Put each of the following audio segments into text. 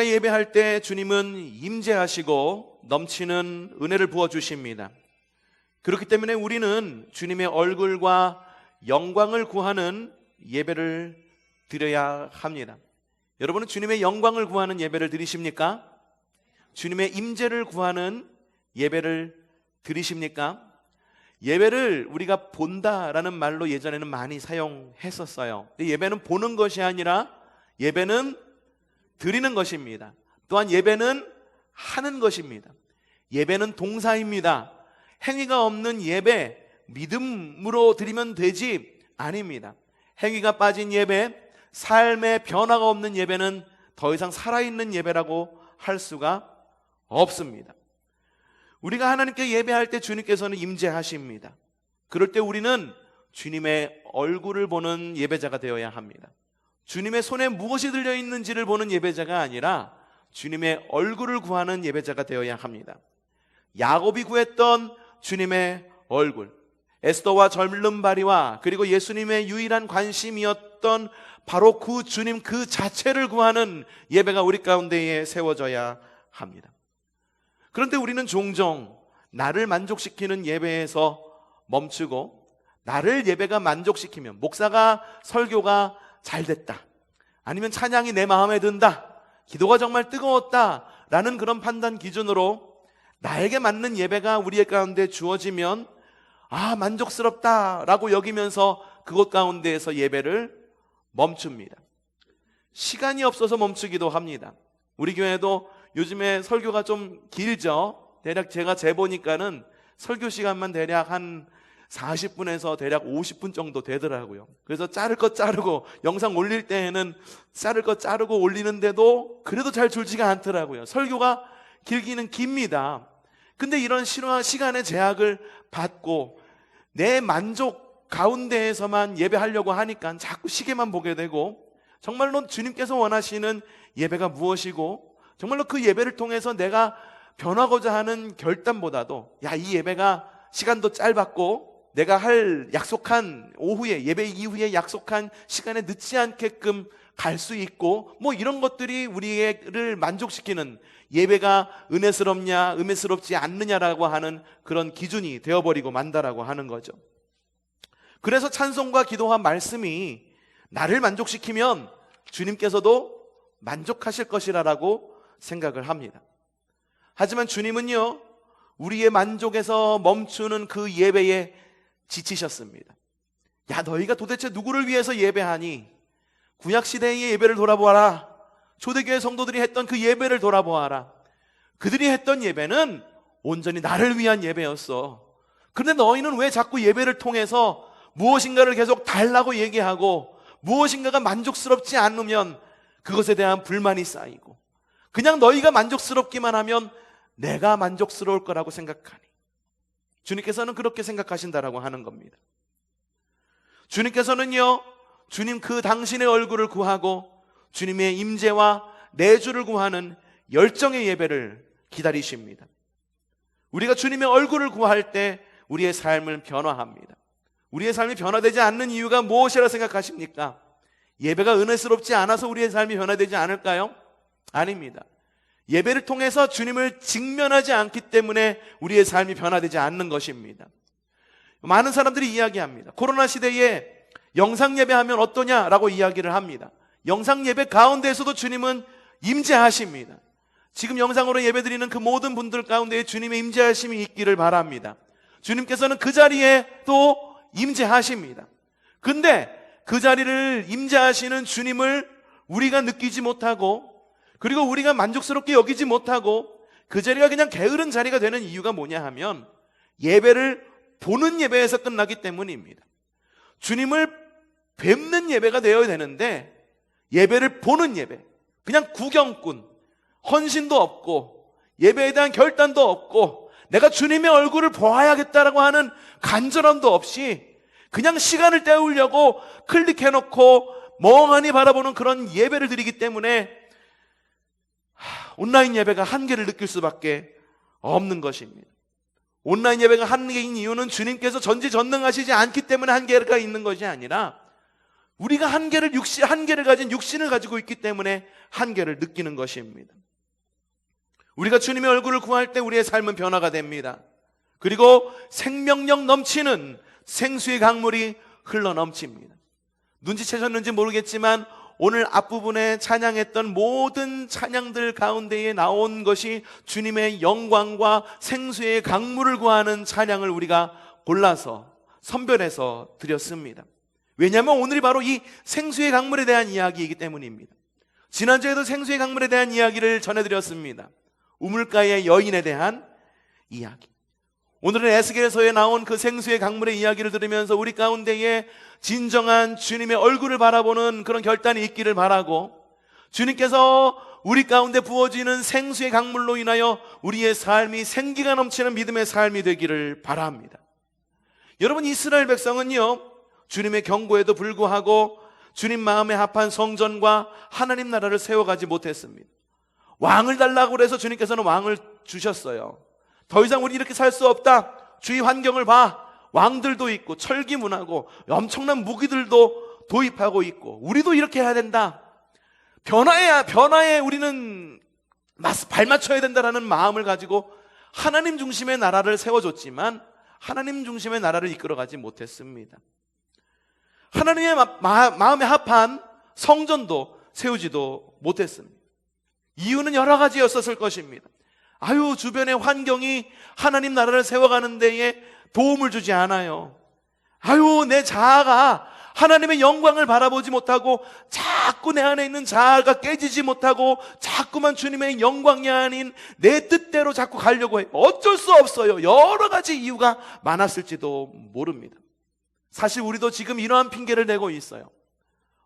우리가 예배할 때 주님은 임재하시고 넘치는 은혜를 부어주십니다. 그렇기 때문에 우리는 주님의 얼굴과 영광을 구하는 예배를 드려야 합니다. 여러분은 주님의 영광을 구하는 예배를 드리십니까? 주님의 임재를 구하는 예배를 드리십니까? 예배를 우리가 본다라는 말로 예전에는 많이 사용했었어요. 근데 예배는 보는 것이 아니라 예배는 드리는 것입니다. 또한 예배는 하는 것입니다. 예배는 동사입니다. 행위가 없는 예배, 믿음으로 드리면 되지 아닙니다. 행위가 빠진 예배, 삶의 변화가 없는 예배는 더 이상 살아있는 예배라고 할 수가 없습니다. 우리가 하나님께 예배할 때 주님께서는 임재하십니다. 그럴 때 우리는 주님의 얼굴을 보는 예배자가 되어야 합니다. 주님의 손에 무엇이 들려있는지를 보는 예배자가 아니라 주님의 얼굴을 구하는 예배자가 되어야 합니다. 야곱이 구했던 주님의 얼굴, 에스더와 젊은 바리와 그리고 예수님의 유일한 관심이었던 바로 그 주님 그 자체를 구하는 예배가 우리 가운데에 세워져야 합니다. 그런데 우리는 종종 나를 만족시키는 예배에서 멈추고 나를 예배가 만족시키면, 목사가 설교가 잘 됐다, 아니면 찬양이 내 마음에 든다, 기도가 정말 뜨거웠다 라는 그런 판단 기준으로 나에게 맞는 예배가 우리의 가운데 주어지면 만족스럽다 라고 여기면서 그곳 가운데에서 예배를 멈춥니다. 시간이 없어서 멈추기도 합니다. 우리 교회도 요즘에 설교가 좀 길죠. 대략 제가 재보니까는 설교 시간만 대략 한 40분에서 대략 50분 정도 되더라고요. 그래서 자를 것 자르고 영상 올릴 때에는 자를 것 자르고 올리는데도 그래도 잘 줄지가 않더라고요. 설교가 길기는 깁니다. 근데 이런 시간의 제약을 받고 내 만족 가운데에서만 예배하려고 하니까 자꾸 시계만 보게 되고, 정말로 주님께서 원하시는 예배가 무엇이고 정말로 그 예배를 통해서 내가 변하고자 하는 결단보다도 이 예배가 시간도 짧았고 내가 할 약속한 오후에, 예배 이후에 약속한 시간에 늦지 않게끔 갈 수 있고 이런 것들이 우리를 만족시키는, 예배가 은혜스럽냐 은혜스럽지 않느냐라고 하는 그런 기준이 되어버리고 만다라고 하는 거죠. 그래서 찬송과 기도와 말씀이 나를 만족시키면 주님께서도 만족하실 것이라고 생각을 합니다. 하지만 주님은요, 우리의 만족에서 멈추는 그 예배에 지치셨습니다. 너희가 도대체 누구를 위해서 예배하니? 구약시대의 예배를 돌아보아라. 초대교회 성도들이 했던 그 예배를 돌아보아라. 그들이 했던 예배는 온전히 나를 위한 예배였어. 그런데 너희는 왜 자꾸 예배를 통해서 무엇인가를 계속 달라고 얘기하고 무엇인가가 만족스럽지 않으면 그것에 대한 불만이 쌓이고, 그냥 너희가 만족스럽기만 하면 내가 만족스러울 거라고 생각하니? 주님께서는 그렇게 생각하신다라고 하는 겁니다. 주님께서는요, 주님 그 당신의 얼굴을 구하고 주님의 임재와 내주를 구하는 열정의 예배를 기다리십니다. 우리가 주님의 얼굴을 구할 때 우리의 삶을 변화합니다. 우리의 삶이 변화되지 않는 이유가 무엇이라 생각하십니까? 예배가 은혜스럽지 않아서 우리의 삶이 변화되지 않을까요? 아닙니다. 예배를 통해서 주님을 직면하지 않기 때문에 우리의 삶이 변화되지 않는 것입니다. 많은 사람들이 이야기합니다. 코로나 시대에 영상 예배하면 어떠냐라고 이야기를 합니다. 영상 예배 가운데에서도 주님은 임재하십니다. 지금 영상으로 예배드리는 그 모든 분들 가운데 주님의 임재하심이 있기를 바랍니다. 주님께서는 그 자리에 또 임재하십니다. 근데 그 자리를 임재하시는 주님을 우리가 느끼지 못하고, 그리고 우리가 만족스럽게 여기지 못하고 그 자리가 그냥 게으른 자리가 되는 이유가 뭐냐 하면, 예배를 보는 예배에서 끝나기 때문입니다. 주님을 뵙는 예배가 되어야 되는데 예배를 보는 예배, 그냥 구경꾼, 헌신도 없고 예배에 대한 결단도 없고 내가 주님의 얼굴을 보아야겠다라고 하는 간절함도 없이 그냥 시간을 때우려고 클릭해놓고 멍하니 바라보는 그런 예배를 드리기 때문에 온라인 예배가 한계를 느낄 수밖에 없는 것입니다. 온라인 예배가 한계인 이유는 주님께서 전지전능하시지 않기 때문에 한계가 있는 것이 아니라 우리가 한계를 가진 육신을 가지고 있기 때문에 한계를 느끼는 것입니다. 우리가 주님의 얼굴을 구할 때 우리의 삶은 변화가 됩니다. 그리고 생명력 넘치는 생수의 강물이 흘러 넘칩니다. 눈치채셨는지 모르겠지만 오늘 앞부분에 찬양했던 모든 찬양들 가운데에 나온 것이 주님의 영광과 생수의 강물을 구하는 찬양을 우리가 골라서 선별해서 드렸습니다. 왜냐하면 오늘이 바로 이 생수의 강물에 대한 이야기이기 때문입니다. 지난주에도 생수의 강물에 대한 이야기를 전해드렸습니다. 우물가의 여인에 대한 이야기. 오늘은 에스겔서에 나온 그 생수의 강물의 이야기를 들으면서 우리 가운데에 진정한 주님의 얼굴을 바라보는 그런 결단이 있기를 바라고, 주님께서 우리 가운데 부어지는 생수의 강물로 인하여 우리의 삶이 생기가 넘치는 믿음의 삶이 되기를 바랍니다. 여러분, 이스라엘 백성은요, 주님의 경고에도 불구하고 주님 마음에 합한 성전과 하나님 나라를 세워가지 못했습니다. 왕을 달라고 해서 주님께서는 왕을 주셨어요. 더 이상 우리 이렇게 살 수 없다. 주위 환경을 봐. 왕들도 있고 철기문하고 엄청난 무기들도 도입하고 있고 우리도 이렇게 해야 된다. 변화에 우리는 발맞춰야 된다라는 마음을 가지고 하나님 중심의 나라를 세워줬지만 하나님 중심의 나라를 이끌어가지 못했습니다. 하나님의 마음에 합한 성전도 세우지도 못했습니다. 이유는 여러 가지였었을 것입니다. 주변의 환경이 하나님 나라를 세워가는 데에 도움을 주지 않아요. 내 자아가 하나님의 영광을 바라보지 못하고 자꾸 내 안에 있는 자아가 깨지지 못하고 자꾸만 주님의 영광이 아닌 내 뜻대로 자꾸 가려고 해요. 어쩔 수 없어요. 여러 가지 이유가 많았을지도 모릅니다. 사실 우리도 지금 이러한 핑계를 대고 있어요.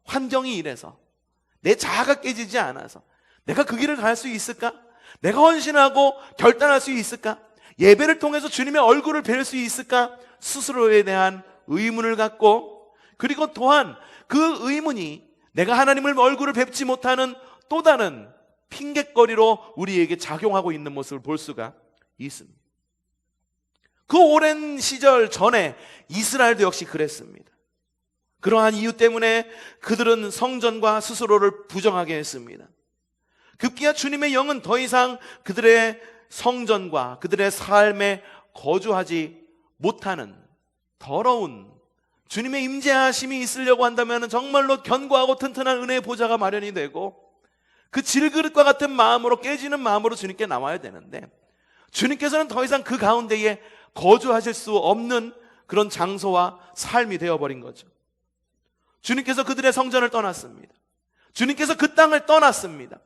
환경이 이래서, 내 자아가 깨지지 않아서, 내가 그 길을 갈 수 있을까? 내가 헌신하고 결단할 수 있을까? 예배를 통해서 주님의 얼굴을 뵐 수 있을까? 스스로에 대한 의문을 갖고, 그리고 또한 그 의문이 내가 하나님의 얼굴을 뵙지 못하는 또 다른 핑곗거리로 우리에게 작용하고 있는 모습을 볼 수가 있습니다. 그 오랜 시절 전에 이스라엘도 역시 그랬습니다. 그러한 이유 때문에 그들은 성전과 스스로를 부정하게 했습니다. 급기야 주님의 영은 더 이상 그들의 성전과 그들의 삶에 거주하지 못하는 더러운 주님의 임재하심이 있으려고 한다면 정말로 견고하고 튼튼한 은혜의 보좌가 마련이 되고 그 질그릇과 같은 마음으로, 깨지는 마음으로 주님께 나와야 되는데 주님께서는 더 이상 그 가운데에 거주하실 수 없는 그런 장소와 삶이 되어버린 거죠. 주님께서 그들의 성전을 떠났습니다. 주님께서 그 땅을 떠났습니다.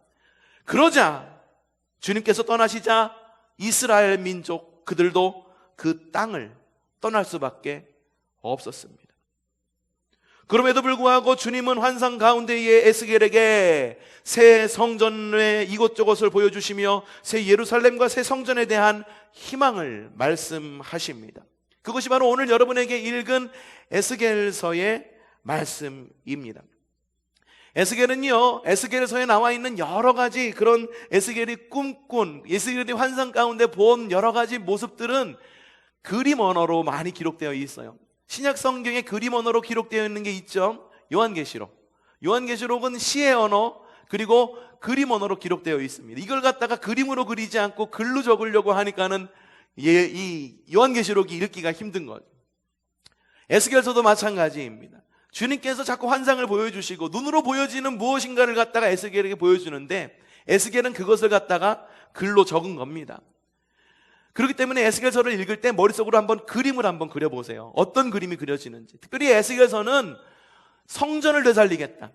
그러자 주님께서 떠나시자 이스라엘 민족 그들도 그 땅을 떠날 수밖에 없었습니다. 그럼에도 불구하고 주님은 환상 가운데에 에스겔에게 새 성전의 이곳저곳을 보여주시며 새 예루살렘과 새 성전에 대한 희망을 말씀하십니다. 그것이 바로 오늘 여러분에게 읽은 에스겔서의 말씀입니다. 에스겔은요, 에스겔서에 나와 있는 여러 가지 그런 에스겔이 꿈꾼, 에스겔이 환상 가운데 본 여러 가지 모습들은 그림 언어로 많이 기록되어 있어요. 신약 성경에 그림 언어로 기록되어 있는 게 있죠. 요한계시록. 요한계시록은 시의 언어 그리고 그림 언어로 기록되어 있습니다. 이걸 갖다가 그림으로 그리지 않고 글로 적으려고 하니까는 이 요한계시록이 읽기가 힘든 거죠. 에스겔서도 마찬가지입니다. 주님께서 자꾸 환상을 보여주시고 눈으로 보여지는 무엇인가를 갖다가 에스겔에게 보여주는데 에스겔은 그것을 갖다가 글로 적은 겁니다. 그렇기 때문에 에스겔서를 읽을 때 머릿속으로 한번 그림을 한번 그려보세요. 어떤 그림이 그려지는지. 특별히 에스겔서는 성전을 되살리겠다,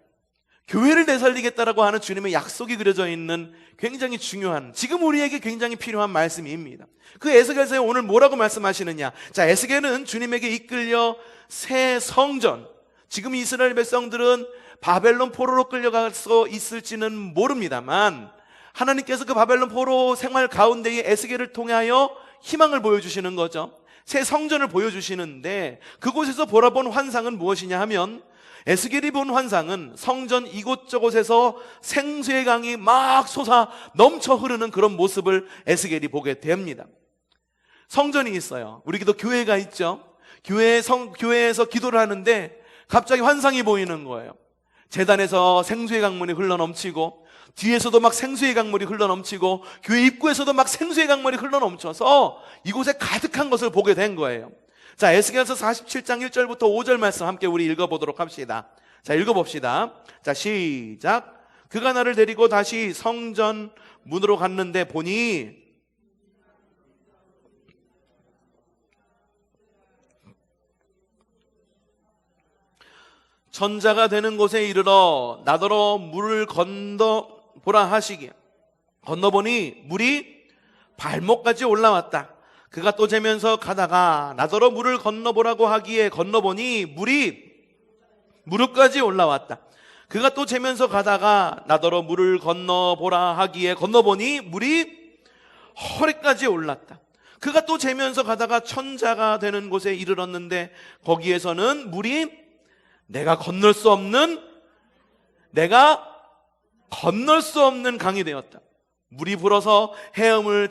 교회를 되살리겠다라고 하는 주님의 약속이 그려져 있는 굉장히 중요한, 지금 우리에게 굉장히 필요한 말씀입니다. 그 에스겔서에 오늘 뭐라고 말씀하시느냐. 자, 에스겔은 주님에게 이끌려 새 성전, 지금 이스라엘 백성들은 바벨론 포로로 끌려가서 있을지는 모릅니다만 하나님께서 그 바벨론 포로 생활 가운데에 에스겔을 통하여 희망을 보여주시는 거죠. 새 성전을 보여주시는데 그곳에서 보라본 환상은 무엇이냐 하면 에스겔이 본 환상은 성전 이곳저곳에서 생수의 강이 막 솟아 넘쳐 흐르는 그런 모습을 에스겔이 보게 됩니다. 성전이 있어요. 우리 기도 교회가 있죠. 교회에서 기도를 하는데 갑자기 환상이 보이는 거예요. 제단에서 생수의 강물이 흘러넘치고, 뒤에서도 막 생수의 강물이 흘러넘치고, 교회 입구에서도 막 생수의 강물이 흘러넘쳐서 이곳에 가득한 것을 보게 된 거예요. 자, 에스겔서 47장 1절부터 5절 말씀 함께 우리 읽어보도록 합시다. 자, 읽어봅시다. 자, 시작. 그가 나를 데리고 다시 성전 문으로 갔는데 보니 천자가 되는 곳에 이르러 나더러 물을 건너보라 하시기에 건너보니 물이 발목까지 올라왔다. 그가 또 재면서 가다가 나더러 물을 건너보라고 하기에 건너보니 물이 무릎까지 올라왔다. 그가 또 재면서 가다가 나더러 물을 건너보라 하기에 건너보니 물이 허리까지 올랐다. 그가 또 재면서 가다가 천자가 되는 곳에 이르렀는데 거기에서는 물이 내가 건널 수 없는 강이 되었다. 물이 불어서 헤엄을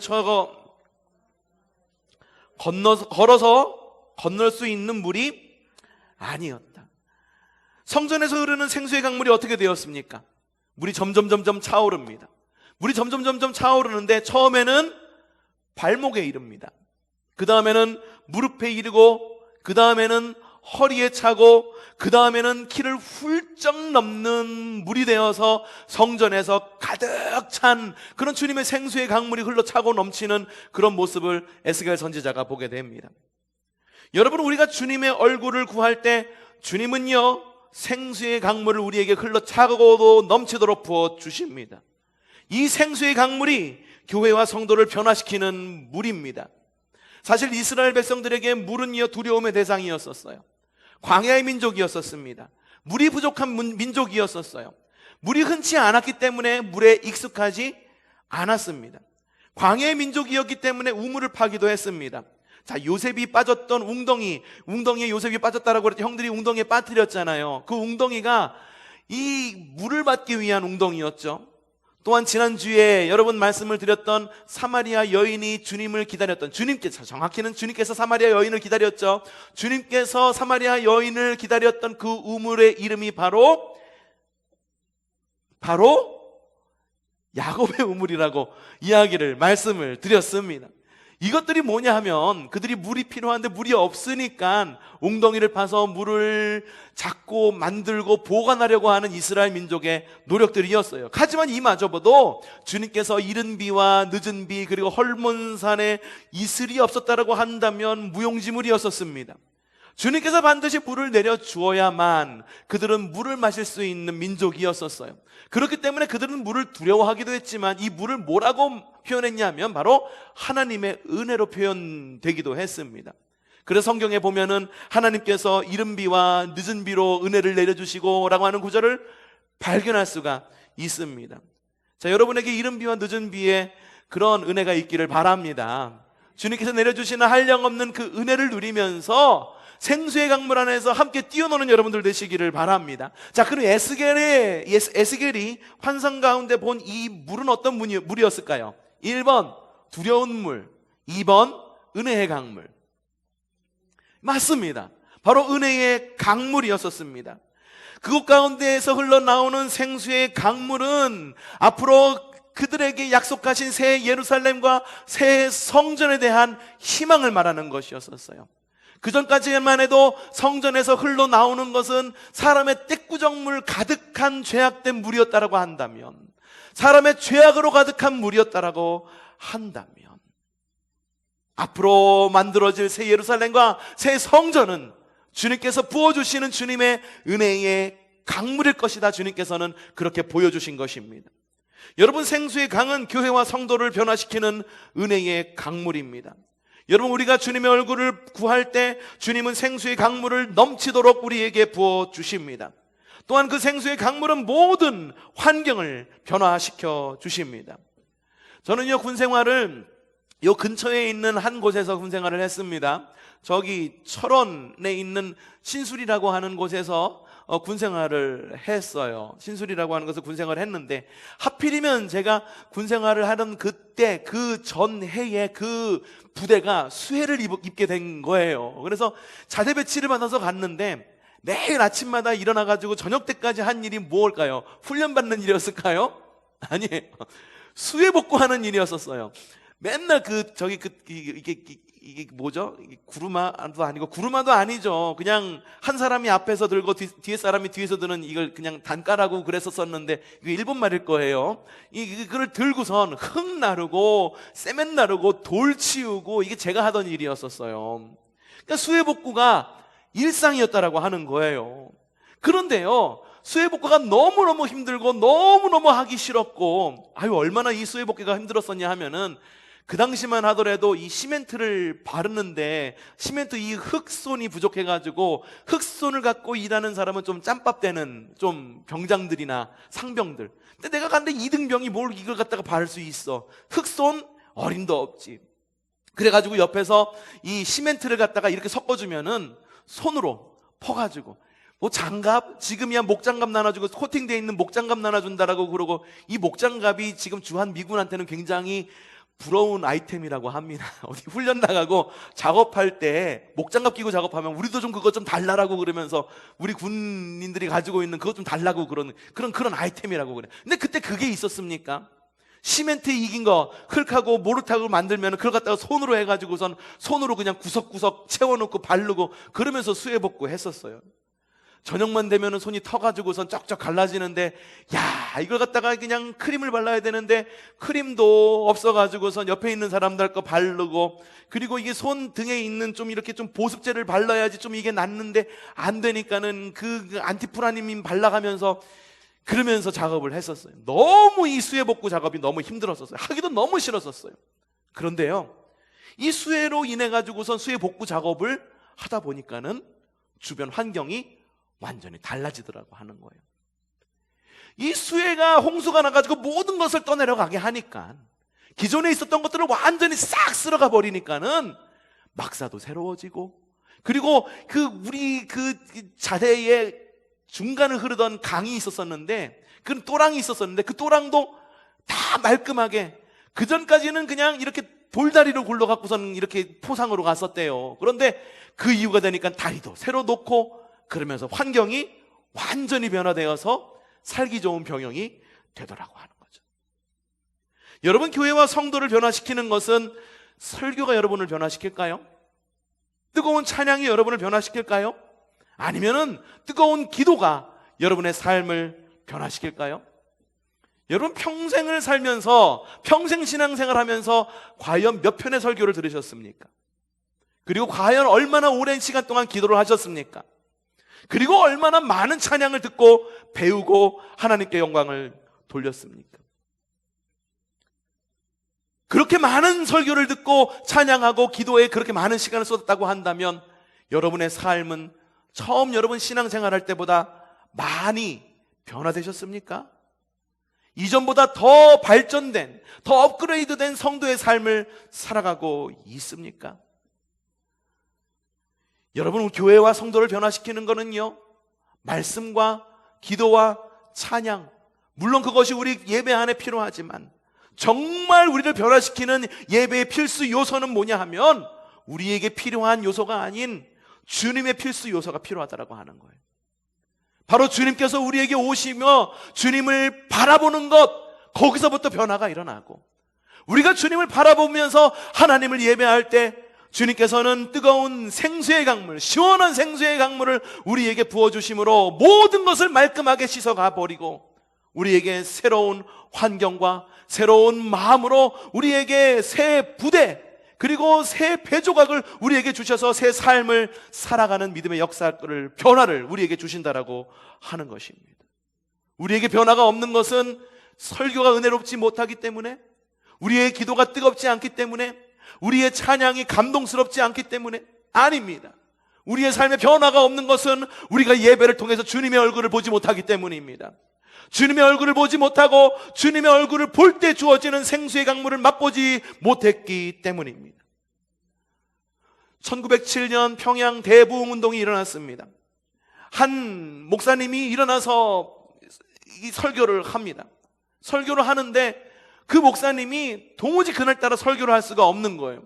걸어서 건널 수 있는 물이 아니었다. 성전에서 흐르는 생수의 강물이 어떻게 되었습니까? 물이 점점 차오릅니다. 물이 점점 차오르는데 처음에는 발목에 이릅니다. 그 다음에는 무릎에 이르고, 그 다음에는 허리에 차고, 그 다음에는 키를 훌쩍 넘는 물이 되어서 성전에서 가득 찬 그런 주님의 생수의 강물이 흘러차고 넘치는 그런 모습을 에스겔 선지자가 보게 됩니다. 여러분, 우리가 주님의 얼굴을 구할 때 주님은요, 생수의 강물을 우리에게 흘러차고 넘치도록 부어주십니다. 이 생수의 강물이 교회와 성도를 변화시키는 물입니다. 사실 이스라엘 백성들에게 물은요, 두려움의 대상이었었어요. 광야의 민족이었었습니다. 물이 부족한 민족이었었어요. 물이 흔치 않았기 때문에 물에 익숙하지 않았습니다. 광야의 민족이었기 때문에 우물을 파기도 했습니다. 자, 요셉이 빠졌던 웅덩이에 요셉이 빠졌다라고 그랬죠. 형들이 웅덩이에 빠뜨렸잖아요. 그 웅덩이가 이 물을 받기 위한 웅덩이였죠. 또한 지난주에 여러분 말씀을 드렸던 사마리아 여인이 주님을 기다렸던, 정확히는 주님께서 사마리아 여인을 기다렸죠. 주님께서 사마리아 여인을 기다렸던 그 우물의 이름이 바로 야곱의 우물이라고 말씀을 드렸습니다. 이것들이 뭐냐 하면 그들이 물이 필요한데 물이 없으니까 웅덩이를 파서 물을 잡고 만들고 보관하려고 하는 이스라엘 민족의 노력들이었어요. 하지만 이마저도 주님께서 이른 비와 늦은 비 그리고 헐몬산에 이슬이 없었다라고 한다면 무용지물이었었습니다. 주님께서 반드시 물을 내려 주어야만 그들은 물을 마실 수 있는 민족이었었어요. 그렇기 때문에 그들은 물을 두려워하기도 했지만 이 물을 뭐라고 표현했냐면 바로 하나님의 은혜로 표현되기도 했습니다. 그래서 성경에 보면은 하나님께서 이른 비와 늦은 비로 은혜를 내려주시고 라고 하는 구절을 발견할 수가 있습니다. 자, 여러분에게 이른 비와 늦은 비에 그런 은혜가 있기를 바랍니다. 주님께서 내려주시는 한량없는 그 은혜를 누리면서 생수의 강물 안에서 함께 뛰어노는 여러분들 되시기를 바랍니다. 자, 그럼 에스겔이 환상 가운데 본 이 물은 어떤 물이었을까요? 1번 두려운 물, 2번 은혜의 강물. 맞습니다. 바로 은혜의 강물이었었습니다. 그곳 가운데에서 흘러나오는 생수의 강물은 앞으로 그들에게 약속하신 새 예루살렘과 새 성전에 대한 희망을 말하는 것이었어요. 그 전까지만 해도 성전에서 흘러나오는 것은 사람의 떼꾸정물 가득한 죄악된 물이었다라고 한다면, 사람의 죄악으로 가득한 물이었다라고 한다면, 앞으로 만들어질 새 예루살렘과 새 성전은 주님께서 부어주시는 주님의 은혜의 강물일 것이다. 주님께서는 그렇게 보여주신 것입니다. 여러분, 생수의 강은 교회와 성도를 변화시키는 은혜의 강물입니다. 여러분, 우리가 주님의 얼굴을 구할 때 주님은 생수의 강물을 넘치도록 우리에게 부어주십니다. 또한 그 생수의 강물은 모든 환경을 변화시켜 주십니다. 저는요, 군생활을 요 근처에 있는 한 곳에서 군생활을 했습니다. 저기 철원에 있는 신술이라고 하는 곳에서 군생활을 했어요. 신술이라고 하는 곳에서 군생활을 했는데, 하필이면 제가 군생활을 하던 그때 그 전해에 그 부대가 수해를 입게 된 거예요. 그래서 자대 배치를 받아서 갔는데 매일 아침마다 일어나가지고 저녁 때까지 한 일이 뭘까요? 훈련받는 일이었을까요? 아니에요. 수해복구하는 일이었었어요. 맨날 이게 뭐죠? 구루마도 아니고, 구루마도 아니죠. 그냥 한 사람이 앞에서 들고 뒤에 사람이 뒤에서 드는 이걸 그냥 단가라고 그랬었었는데, 이거 일본 말일 거예요. 이걸 들고선 흙 나르고 세멘 나르고 돌 치우고, 이게 제가 하던 일이었었어요. 그러니까 수해복구가 일상이었다라고 하는 거예요. 그런데요, 수해복구가 너무너무 힘들고 너무너무 하기 싫었고, 얼마나 이 수해복구가 힘들었었냐 하면은, 그 당시만 하더라도 이 시멘트를 바르는데 시멘트 이 흙손이 부족해가지고 흙손을 갖고 일하는 사람은 좀 짬밥되는 좀 병장들이나 상병들. 근데 내가 갔는데 이등병이 뭘 이걸 갖다가 바를 수 있어? 흙손 어림도 없지. 그래가지고 옆에서 이 시멘트를 갖다가 이렇게 섞어주면은 손으로 퍼가지고, 뭐 장갑, 지금이야 목장갑 나눠주고 코팅되어 있는 목장갑 나눠준다라고 그러고, 이 목장갑이 지금 주한 미군한테는 굉장히 부러운 아이템이라고 합니다. 어디 훈련 나가고 작업할 때 목장갑 끼고 작업하면 우리도 좀 그거 좀 달라라고 그러면서 우리 군인들이 가지고 있는 그거 좀 달라고 그런 아이템이라고 그래. 근데 그때 그게 있었습니까? 시멘트 이긴 거 흙하고 모르타고 만들면 그걸 갖다가 손으로 해가지고선 손으로 그냥 구석구석 채워놓고 바르고 그러면서 수해복구 했었어요. 저녁만 되면은 손이 터가지고선 쩍쩍 갈라지는데, 야, 이걸 갖다가 그냥 크림을 발라야 되는데 크림도 없어가지고선 옆에 있는 사람들 거 바르고, 그리고 이게 손 등에 있는 좀 이렇게 좀 보습제를 발라야지 좀 이게 낫는데 안 되니까는 그 안티프라닌 발라가면서 그러면서 작업을 했었어요. 너무 이 수해복구 작업이 너무 힘들었었어요. 하기도 너무 싫었었어요. 그런데요, 이 수해로 인해 가지고선 수해복구 작업을 하다 보니까는 주변 환경이 완전히 달라지더라고 하는 거예요. 이 수해가 홍수가 나가지고 모든 것을 떠내려가게 하니까, 기존에 있었던 것들을 완전히 싹 쓸어가 버리니까는 막사도 새로워지고, 그리고 우리 자대의 중간을 흐르던 강이 있었었는데, 그 또랑이 있었었는데 그 또랑도 다 말끔하게, 그 전까지는 그냥 이렇게 돌다리로 굴러갖고선 이렇게 포상으로 갔었대요. 그런데 그 이유가 되니까 다리도 새로 놓고, 그러면서 환경이 완전히 변화되어서 살기 좋은 병영이 되더라고 하는 거죠. 여러분, 교회와 성도를 변화시키는 것은 설교가 여러분을 변화시킬까요? 뜨거운 찬양이 여러분을 변화시킬까요? 아니면은 뜨거운 기도가 여러분의 삶을 변화시킬까요? 여러분, 평생을 살면서, 평생 신앙생활 하면서 과연 몇 편의 설교를 들으셨습니까? 그리고 과연 얼마나 오랜 시간 동안 기도를 하셨습니까? 그리고 얼마나 많은 찬양을 듣고 배우고 하나님께 영광을 돌렸습니까? 그렇게 많은 설교를 듣고 찬양하고 기도에 그렇게 많은 시간을 쏟았다고 한다면, 여러분의 삶은 처음 여러분 신앙생활할 때보다 많이 변화되셨습니까? 이전보다 더 발전된, 더 업그레이드된 성도의 삶을 살아가고 있습니까? 여러분, 교회와 성도를 변화시키는 것은요, 말씀과 기도와 찬양, 물론 그것이 우리 예배 안에 필요하지만, 정말 우리를 변화시키는 예배의 필수 요소는 뭐냐 하면, 우리에게 필요한 요소가 아닌 주님의 필수 요소가 필요하다고 하는 거예요. 바로 주님께서 우리에게 오시며 주님을 바라보는 것, 거기서부터 변화가 일어나고, 우리가 주님을 바라보면서 하나님을 예배할 때 주님께서는 뜨거운 생수의 강물, 시원한 생수의 강물을 우리에게 부어주심으로 모든 것을 말끔하게 씻어가 버리고, 우리에게 새로운 환경과 새로운 마음으로 우리에게 새 부대, 그리고 새 배조각을 우리에게 주셔서 새 삶을 살아가는 믿음의 역사를, 변화를 우리에게 주신다라고 하는 것입니다. 우리에게 변화가 없는 것은 설교가 은혜롭지 못하기 때문에, 우리의 기도가 뜨겁지 않기 때문에, 우리의 찬양이 감동스럽지 않기 때문에 아닙니다. 우리의 삶에 변화가 없는 것은 우리가 예배를 통해서 주님의 얼굴을 보지 못하기 때문입니다. 주님의 얼굴을 보지 못하고 주님의 얼굴을 볼 때 주어지는 생수의 강물을 맛보지 못했기 때문입니다. 1907년 평양 대부흥운동이 일어났습니다. 한 목사님이 일어나서 이 설교를 합니다. 설교를 하는데 그 목사님이 도무지 그날따라 설교를 할 수가 없는 거예요.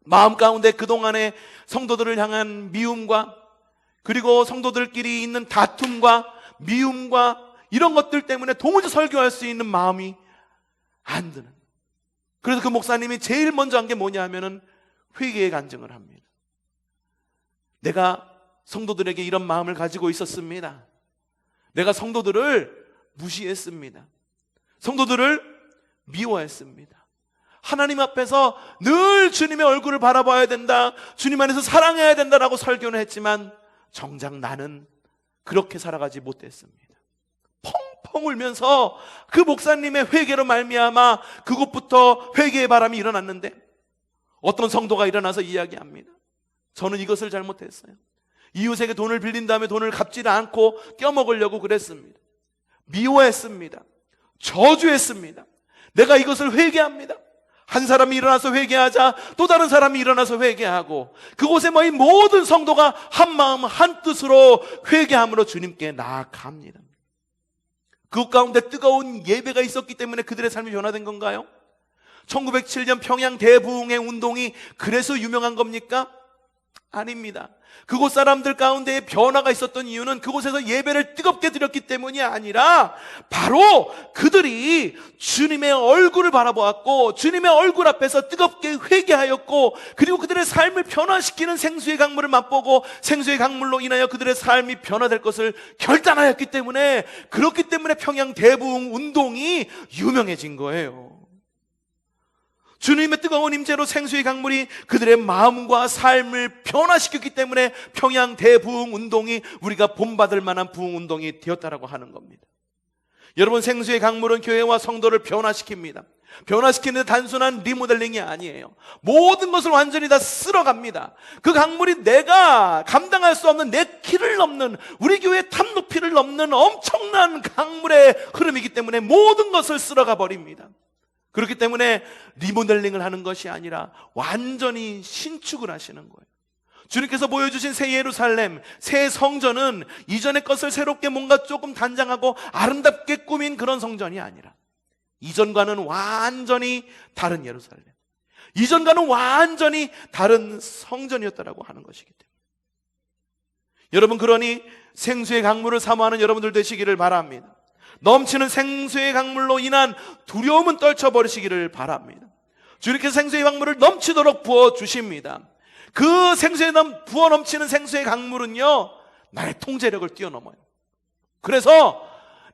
마음 가운데 그동안의 성도들을 향한 미움과 그리고 성도들끼리 있는 다툼과 미움과 이런 것들 때문에 도무지 설교할 수 있는 마음이 안 드는. 그래서 그 목사님이 제일 먼저 한 게 뭐냐 하면은 회개의 간증을 합니다. 내가 성도들에게 이런 마음을 가지고 있었습니다. 내가 성도들을 무시했습니다. 성도들을 미워했습니다. 하나님 앞에서 늘 주님의 얼굴을 바라봐야 된다, 주님 안에서 사랑해야 된다라고 설교는 했지만 정작 나는 그렇게 살아가지 못했습니다. 펑펑 울면서 그 목사님의 회개로 말미암아 그곳부터 회개의 바람이 일어났는데, 어떤 성도가 일어나서 이야기합니다. 저는 이것을 잘못했어요. 이웃에게 돈을 빌린 다음에 돈을 갚지를 않고 껴먹으려고 그랬습니다. 미워했습니다. 저주했습니다. 내가 이것을 회개합니다. 한 사람이 일어나서 회개하자 또 다른 사람이 일어나서 회개하고, 그곳에 모인 모든 성도가 한 마음 한 뜻으로 회개함으로 주님께 나아갑니다. 그 가운데 뜨거운 예배가 있었기 때문에 그들의 삶이 변화된 건가요? 1907년 평양 대부흥의 운동이 그래서 유명한 겁니까? 아닙니다. 그곳 사람들 가운데 변화가 있었던 이유는 그곳에서 예배를 뜨겁게 드렸기 때문이 아니라 바로 그들이 주님의 얼굴을 바라보았고, 주님의 얼굴 앞에서 뜨겁게 회개하였고, 그리고 그들의 삶을 변화시키는 생수의 강물을 맛보고 생수의 강물로 인하여 그들의 삶이 변화될 것을 결단하였기 때문에, 그렇기 때문에 평양 대부흥 운동이 유명해진 거예요. 주님의 뜨거운 임재로 생수의 강물이 그들의 마음과 삶을 변화시켰기 때문에 평양 대부흥 운동이 우리가 본받을 만한 부흥 운동이 되었다라고 하는 겁니다. 여러분, 생수의 강물은 교회와 성도를 변화시킵니다. 변화시키는 단순한 리모델링이 아니에요. 모든 것을 완전히 다 쓸어갑니다. 그 강물이 내가 감당할 수 없는, 내 키를 넘는, 우리 교회의 탑 높이를 넘는 엄청난 강물의 흐름이기 때문에 모든 것을 쓸어가 버립니다. 그렇기 때문에 리모델링을 하는 것이 아니라 완전히 신축을 하시는 거예요. 주님께서 보여주신 새 예루살렘, 새 성전은 이전의 것을 새롭게 뭔가 조금 단장하고 아름답게 꾸민 그런 성전이 아니라 이전과는 완전히 다른 예루살렘, 이전과는 완전히 다른 성전이었다라고 하는 것이기 때문에, 여러분, 그러니 생수의 강물을 사모하는 여러분들 되시기를 바랍니다. 넘치는 생수의 강물로 인한 두려움은 떨쳐버리시기를 바랍니다. 주님께서 생수의 강물을 넘치도록 부어주십니다. 그 생수에 부어 넘치는 생수의 강물은요, 나의 통제력을 뛰어넘어요. 그래서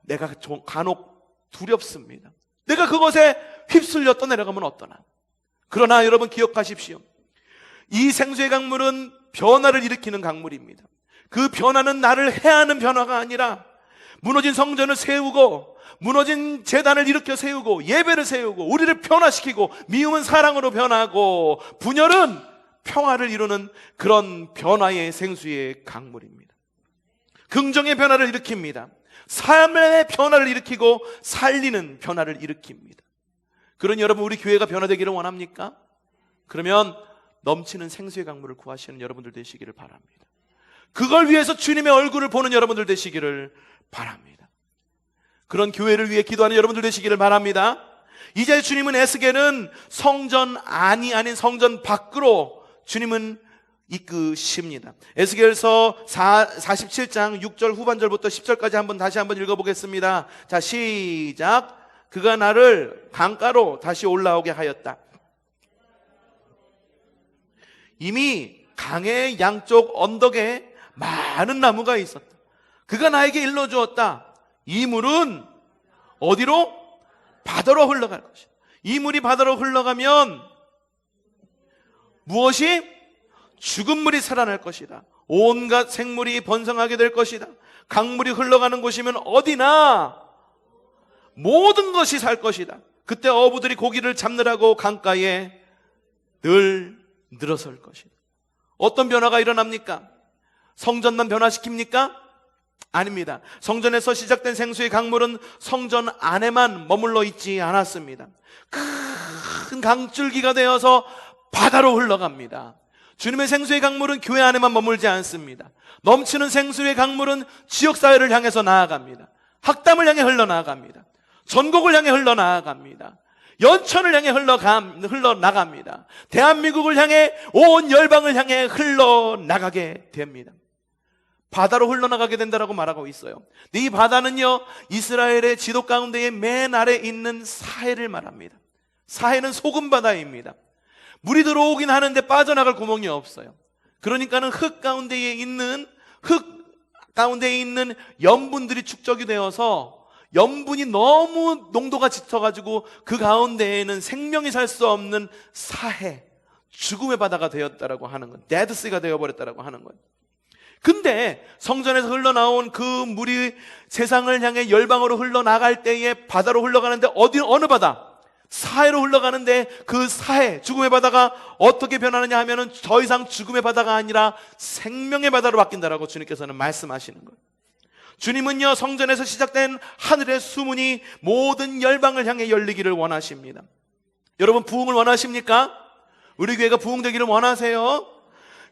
내가 간혹 두렵습니다. 내가 그것에 휩쓸려 떠내려가면 어떠나. 그러나 여러분 기억하십시오. 이 생수의 강물은 변화를 일으키는 강물입니다. 그 변화는 나를 해하는 변화가 아니라 무너진 성전을 세우고, 무너진 제단을 일으켜 세우고, 예배를 세우고, 우리를 변화시키고, 미움은 사랑으로 변하고, 분열은 평화를 이루는 그런 변화의 생수의 강물입니다. 긍정의 변화를 일으킵니다. 삶의 변화를 일으키고 살리는 변화를 일으킵니다. 그러니 여러분, 우리 교회가 변화되기를 원합니까? 그러면 넘치는 생수의 강물을 구하시는 여러분들 되시기를 바랍니다. 그걸 위해서 주님의 얼굴을 보는 여러분들 되시기를 바랍니다. 그런 교회를 위해 기도하는 여러분들 되시기를 바랍니다. 이제 주님은 에스겔은 성전 안이 아닌 성전 밖으로 주님은 이끄십니다. 에스겔서 47장 6절 후반절부터 10절까지 다시 한번 읽어보겠습니다. 자, 시작. 그가 나를 강가로 다시 올라오게 하였다. 이미 강의 양쪽 언덕에 많은 나무가 있었다. 그가 나에게 일러주었다. 이 물은 어디로? 바다로 흘러갈 것이다. 이 물이 바다로 흘러가면 무엇이? 죽은 물이 살아날 것이다. 온갖 생물이 번성하게 될 것이다. 강물이 흘러가는 곳이면 어디나 모든 것이 살 것이다. 그때 어부들이 고기를 잡느라고 강가에 늘 늘어설 것이다. 어떤 변화가 일어납니까? 성전만 변화시킵니까? 아닙니다. 성전에서 시작된 생수의 강물은 성전 안에만 머물러 있지 않았습니다. 큰 강줄기가 되어서 바다로 흘러갑니다. 주님의 생수의 강물은 교회 안에만 머물지 않습니다. 넘치는 생수의 강물은 지역사회를 향해서 나아갑니다. 학담을 향해 흘러나아갑니다. 전국을 향해 흘러나아갑니다. 연천을 향해 흘러나갑니다. 대한민국을 향해, 온 열방을 향해 흘러나가게 됩니다. 바다로 흘러나가게 된다라고 말하고 있어요. 이 바다는요, 이스라엘의 지도 가운데에 맨 아래 있는 사해를 말합니다. 사해는 소금 바다입니다. 물이 들어오긴 하는데 빠져나갈 구멍이 없어요. 그러니까는 흙 가운데에 있는 염분들이 축적이 되어서 염분이 너무 농도가 짙어가지고 그 가운데에는 생명이 살 수 없는 사해, 죽음의 바다가 되었다라고 하는 것, 데드시가 되어버렸다라고 하는 것. 근데 성전에서 흘러나온 그 물이 세상을 향해 열방으로 흘러나갈 때에 바다로 흘러가는데 어느 바다? 사해로 흘러가는데 그 사해, 죽음의 바다가 어떻게 변하느냐 하면은 더 이상 죽음의 바다가 아니라 생명의 바다로 바뀐다라고 주님께서는 말씀하시는 거예요. 주님은요, 성전에서 시작된 하늘의 수문이 모든 열방을 향해 열리기를 원하십니다. 여러분, 부흥을 원하십니까? 우리 교회가 부흥되기를 원하세요?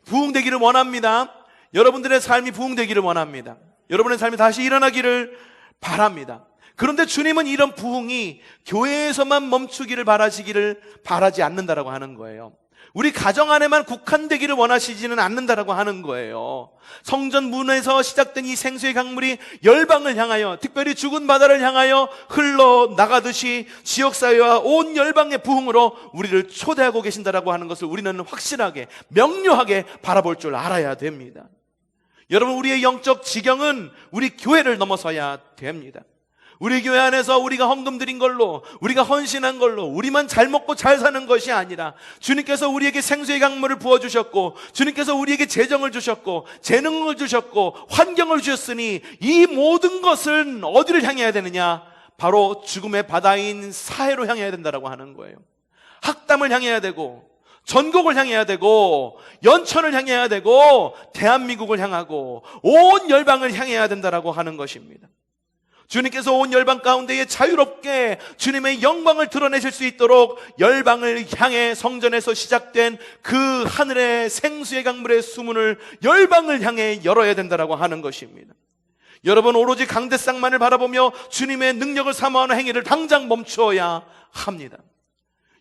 부흥되기를 원합니다. 여러분들의 삶이 부흥되기를 원합니다. 여러분의 삶이 다시 일어나기를 바랍니다. 그런데 주님은 이런 부흥이 교회에서만 멈추기를 바라지 않는다라고 하는 거예요. 우리 가정 안에만 국한되기를 원하시지는 않는다라고 하는 거예요. 성전 문에서 시작된 이 생수의 강물이 열방을 향하여, 특별히 죽은 바다를 향하여 흘러나가듯이 지역사회와 온 열방의 부흥으로 우리를 초대하고 계신다라고 하는 것을 우리는 확실하게, 명료하게 바라볼 줄 알아야 됩니다. 여러분, 우리의 영적 지경은 우리 교회를 넘어서야 됩니다. 우리 교회 안에서 우리가 헌금 드린 걸로, 우리가 헌신한 걸로 우리만 잘 먹고 잘 사는 것이 아니라 주님께서 우리에게 생수의 강물을 부어주셨고, 주님께서 우리에게 재정을 주셨고, 재능을 주셨고, 환경을 주셨으니 이 모든 것은 어디를 향해야 되느냐? 바로 죽음의 바다인 사해로 향해야 된다라고 하는 거예요. 학담을 향해야 되고, 전국을 향해야 되고, 연천을 향해야 되고, 대한민국을 향하고 온 열방을 향해야 된다라고 하는 것입니다. 주님께서 온 열방 가운데에 자유롭게 주님의 영광을 드러내실 수 있도록 열방을 향해 성전에서 시작된 그 하늘의 생수의 강물의 수문을 열방을 향해 열어야 된다라고 하는 것입니다. 여러분, 오로지 강대상만을 바라보며 주님의 능력을 사모하는 행위를 당장 멈추어야 합니다.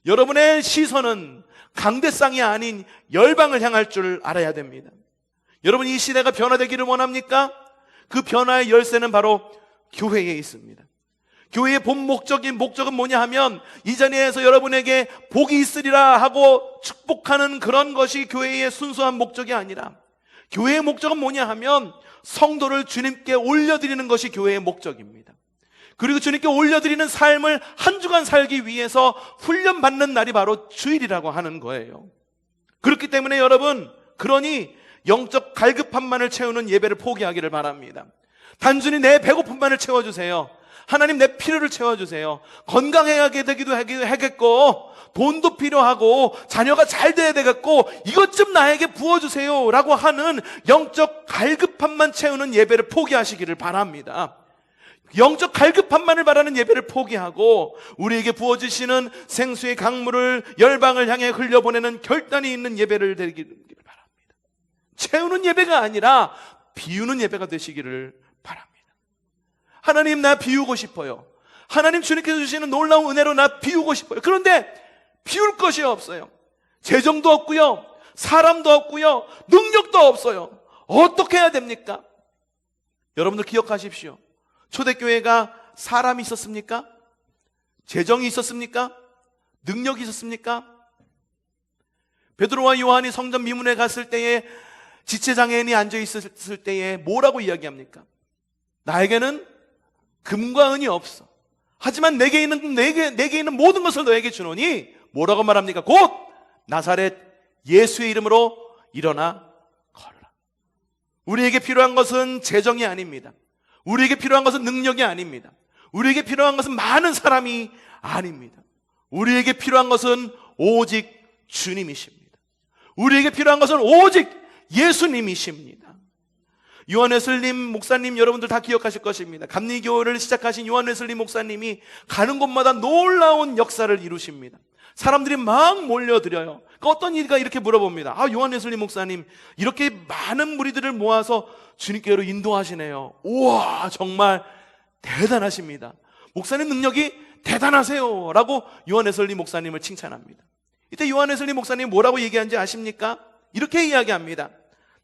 여러분의 시선은 강대상이 아닌 열방을 향할 줄 알아야 됩니다. 여러분, 이 시대가 변화되기를 원합니까? 그 변화의 열쇠는 바로 교회에 있습니다. 교회의 본 목적은 뭐냐 하면, 이 자리에서 여러분에게 복이 있으리라 하고 축복하는 그런 것이 교회의 순수한 목적이 아니라, 교회의 목적은 뭐냐 하면 성도를 주님께 올려드리는 것이 교회의 목적입니다. 그리고 주님께 올려드리는 삶을 한 주간 살기 위해서 훈련받는 날이 바로 주일이라고 하는 거예요. 그렇기 때문에 여러분, 그러니 영적 갈급함만을 채우는 예배를 포기하기를 바랍니다. 단순히 내 배고픔만을 채워주세요. 하나님, 내 필요를 채워주세요. 건강해야 되기도 하겠고, 돈도 필요하고, 자녀가 잘 돼야 되겠고, 이것 좀 나에게 부어주세요 라고 하는 영적 갈급함만 채우는 예배를 포기하시기를 바랍니다. 영적 갈급함만을 바라는 예배를 포기하고 우리에게 부어주시는 생수의 강물을 열방을 향해 흘려보내는 결단이 있는 예배를 드리기를 바랍니다. 채우는 예배가 아니라 비우는 예배가 되시기를 바랍니다. 하나님, 나 비우고 싶어요. 하나님, 주님께서 주시는 놀라운 은혜로 나 비우고 싶어요. 그런데 비울 것이 없어요. 재정도 없고요, 사람도 없고요, 능력도 없어요. 어떻게 해야 됩니까? 여러분들 기억하십시오. 초대교회가 사람이 있었습니까? 재정이 있었습니까? 능력이 있었습니까? 베드로와 요한이 성전 미문에 갔을 때에, 지체장애인이 앉아있을 때에 뭐라고 이야기합니까? 나에게는 금과 은이 없어. 하지만 내게 있는 모든 것을 너에게 주노니 뭐라고 말합니까? 곧 나사렛 예수의 이름으로 일어나 걸어라. 우리에게 필요한 것은 재정이 아닙니다. 우리에게 필요한 것은 능력이 아닙니다. 우리에게 필요한 것은 많은 사람이 아닙니다. 우리에게 필요한 것은 오직 주님이십니다. 우리에게 필요한 것은 오직 예수님이십니다. 요한 웨슬리 목사님, 여러분들 다 기억하실 것입니다. 감리교회를 시작하신 요한 웨슬리 목사님이 가는 곳마다 놀라운 역사를 이루십니다. 사람들이 막 몰려들어요. 어떤 이가 이렇게 물어봅니다. 요한 웨슬리 목사님, 이렇게 많은 무리들을 모아서 주님께로 인도하시네요. 우와, 정말 대단하십니다. 목사님 능력이 대단하세요 라고 요한 웨슬리 목사님을 칭찬합니다. 이때 요한 웨슬리 목사님이 뭐라고 얘기하는지 아십니까? 이렇게 이야기합니다.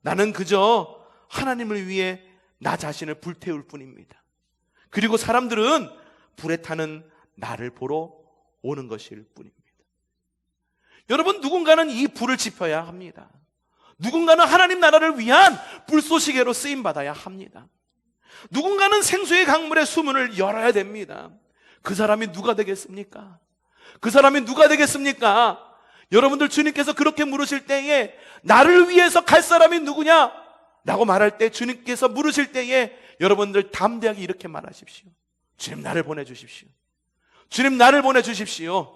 나는 그저 하나님을 위해 나 자신을 불태울 뿐입니다. 그리고 사람들은 불에 타는 나를 보러 오는 것일 뿐입니다. 여러분, 누군가는 이 불을 지펴야 합니다. 누군가는 하나님 나라를 위한 불쏘시개로 쓰임받아야 합니다. 누군가는 생수의 강물의 수문을 열어야 됩니다. 그 사람이 누가 되겠습니까? 그 사람이 누가 되겠습니까? 여러분들, 주님께서 그렇게 물으실 때에 나를 위해서 갈 사람이 누구냐? 라고 말할 때, 주님께서 물으실 때에 여러분들 담대하게 이렇게 말하십시오. 주님, 나를 보내주십시오. 주님, 나를 보내주십시오.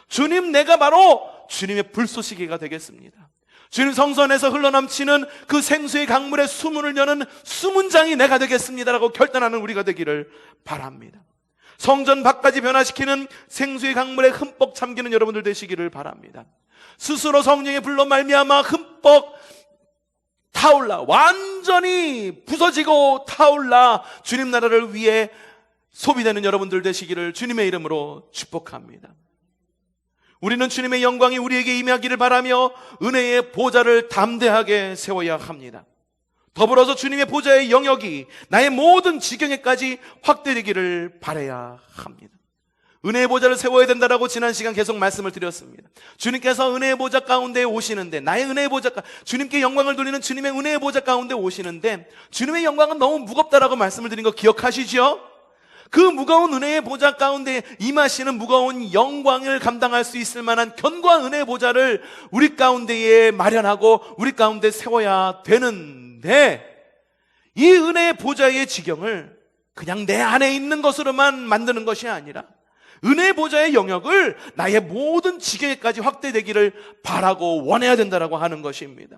주님, 내가 바로 주님의 불쏘시개가 되겠습니다. 주님 성전에서 흘러넘치는 그 생수의 강물의 수문을 여는 수문장이 내가 되겠습니다라고 결단하는 우리가 되기를 바랍니다. 성전 밖까지 변화시키는 생수의 강물에 흠뻑 잠기는 여러분들 되시기를 바랍니다. 스스로 성령의 불로 말미암아 흠뻑 타올라, 완전히 부서지고 타올라 주님 나라를 위해 소비되는 여러분들 되시기를 주님의 이름으로 축복합니다. 우리는 주님의 영광이 우리에게 임하기를 바라며 은혜의 보좌를 담대하게 세워야 합니다. 더불어서 주님의 보좌의 영역이 나의 모든 지경에까지 확대되기를 바라야 합니다. 은혜의 보좌를 세워야 된다라고 지난 시간 계속 말씀을 드렸습니다. 주님께서 은혜의 보좌 가운데 오시는데, 나의 은혜의 보좌, 주님께 영광을 돌리는 주님의 은혜의 보좌 가운데 오시는데, 주님의 영광은 너무 무겁다라고 말씀을 드린 거 기억하시죠? 그 무거운 은혜의 보좌 가운데 임하시는 무거운 영광을 감당할 수 있을 만한 견고한 은혜의 보좌를 우리 가운데에 마련하고 우리 가운데 세워야 되는데, 이 은혜의 보좌의 지경을 그냥 내 안에 있는 것으로만 만드는 것이 아니라 은혜의 보좌의 영역을 나의 모든 지경에까지 확대되기를 바라고 원해야 된다라고 하는 것입니다.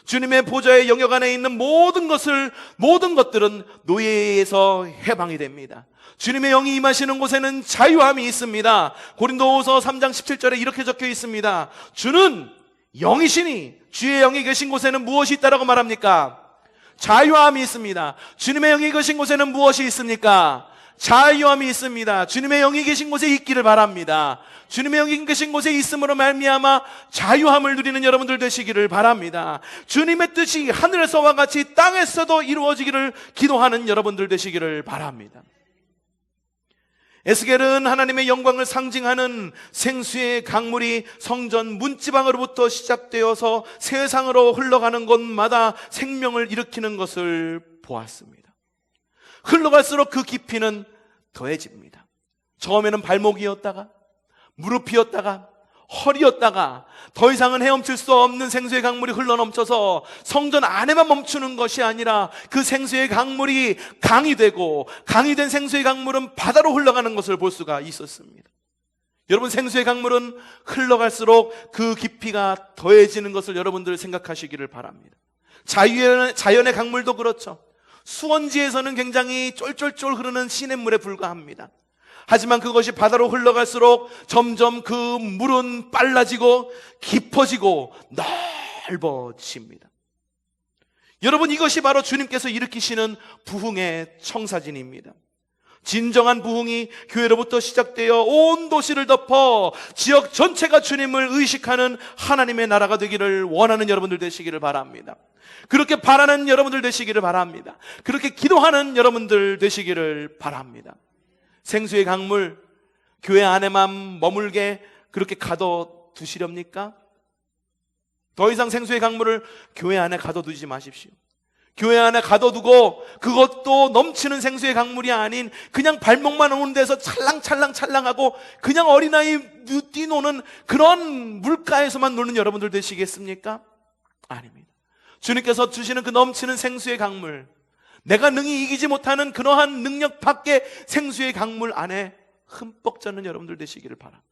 주님의 보좌의 영역 안에 있는 모든 것들은 노예에서 해방이 됩니다. 주님의 영이 임하시는 곳에는 자유함이 있습니다. 고린도후서 3장 17절에 이렇게 적혀 있습니다. 주는 영이시니 주의 영이 계신 곳에는 무엇이 있다라고 말합니까? 자유함이 있습니다. 주님의 영이 계신 곳에는 무엇이 있습니까? 자유함이 있습니다. 주님의 영이 계신 곳에 있기를 바랍니다. 주님의 영이 계신 곳에 있음으로 말미암아 자유함을 누리는 여러분들 되시기를 바랍니다. 주님의 뜻이 하늘에서와 같이 땅에서도 이루어지기를 기도하는 여러분들 되시기를 바랍니다. 에스겔은 하나님의 영광을 상징하는 생수의 강물이 성전 문지방으로부터 시작되어서 세상으로 흘러가는 곳마다 생명을 일으키는 것을 보았습니다. 흘러갈수록 그 깊이는 더해집니다. 처음에는 발목이었다가 무릎이었다가 허리였다가 더 이상은 헤엄칠 수 없는 생수의 강물이 흘러넘쳐서 성전 안에만 멈추는 것이 아니라 그 생수의 강물이 강이 되고, 강이 된 생수의 강물은 바다로 흘러가는 것을 볼 수가 있었습니다. 여러분, 생수의 강물은 흘러갈수록 그 깊이가 더해지는 것을 여러분들 생각하시기를 바랍니다. 자연의 강물도 그렇죠. 수원지에서는 굉장히 쫄쫄쫄 흐르는 시냇물에 불과합니다. 하지만 그것이 바다로 흘러갈수록 점점 그 물은 빨라지고 깊어지고 넓어집니다. 여러분, 이것이 바로 주님께서 일으키시는 부흥의 청사진입니다. 진정한 부흥이 교회로부터 시작되어 온 도시를 덮어 지역 전체가 주님을 의식하는 하나님의 나라가 되기를 원하는 여러분들 되시기를 바랍니다. 그렇게 바라는 여러분들 되시기를 바랍니다. 그렇게 기도하는 여러분들 되시기를 바랍니다. 생수의 강물, 교회 안에만 머물게 그렇게 가둬두시렵니까? 더 이상 생수의 강물을 교회 안에 가둬두지 마십시오. 교회 안에 가둬두고 그것도 넘치는 생수의 강물이 아닌 그냥 발목만 오는 데서 찰랑찰랑찰랑하고 그냥 어린아이 뛰노는 그런 물가에서만 노는 여러분들 되시겠습니까? 아닙니다. 주님께서 주시는 그 넘치는 생수의 강물, 내가 능히 이기지 못하는 그러한 능력 밖의 생수의 강물 안에 흠뻑 젖는 여러분들 되시기를 바랍니다.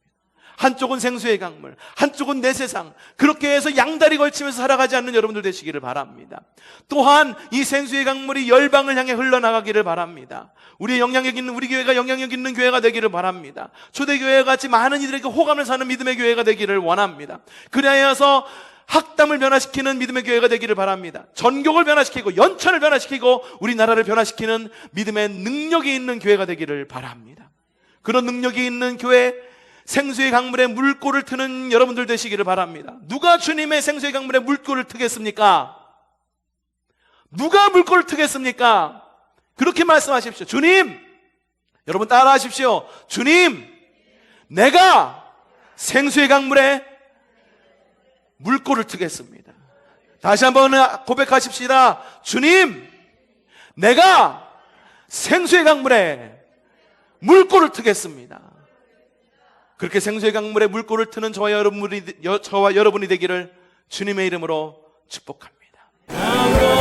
한쪽은 생수의 강물, 한쪽은 내 세상, 그렇게 해서 양다리 걸치면서 살아가지 않는 여러분들 되시기를 바랍니다. 또한 이 생수의 강물이 열방을 향해 흘러나가기를 바랍니다. 우리 교회가 영향력 있는 교회가 되기를 바랍니다. 초대교회와 같이 많은 이들에게 호감을 사는 믿음의 교회가 되기를 원합니다. 그래야서 학담을 변화시키는 믿음의 교회가 되기를 바랍니다. 전교를 변화시키고 연천을 변화시키고 우리나라를 변화시키는 믿음의 능력이 있는 교회가 되기를 바랍니다. 그런 능력이 있는 교회, 생수의 강물에 물꼬를 트는 여러분들 되시기를 바랍니다. 누가 주님의 생수의 강물에 물꼬를 트겠습니까? 누가 물꼬를 트겠습니까? 그렇게 말씀하십시오. 주님, 여러분 따라 하십시오. 주님, 내가 생수의 강물에 물꼬를 트겠습니다. 다시 한번 고백하십시다. 주님, 내가 생수의 강물에 물꼬를 트겠습니다. 그렇게 생수의 강물에 물꼬를 트는 저와 여러분이 되기를 주님의 이름으로 축복합니다.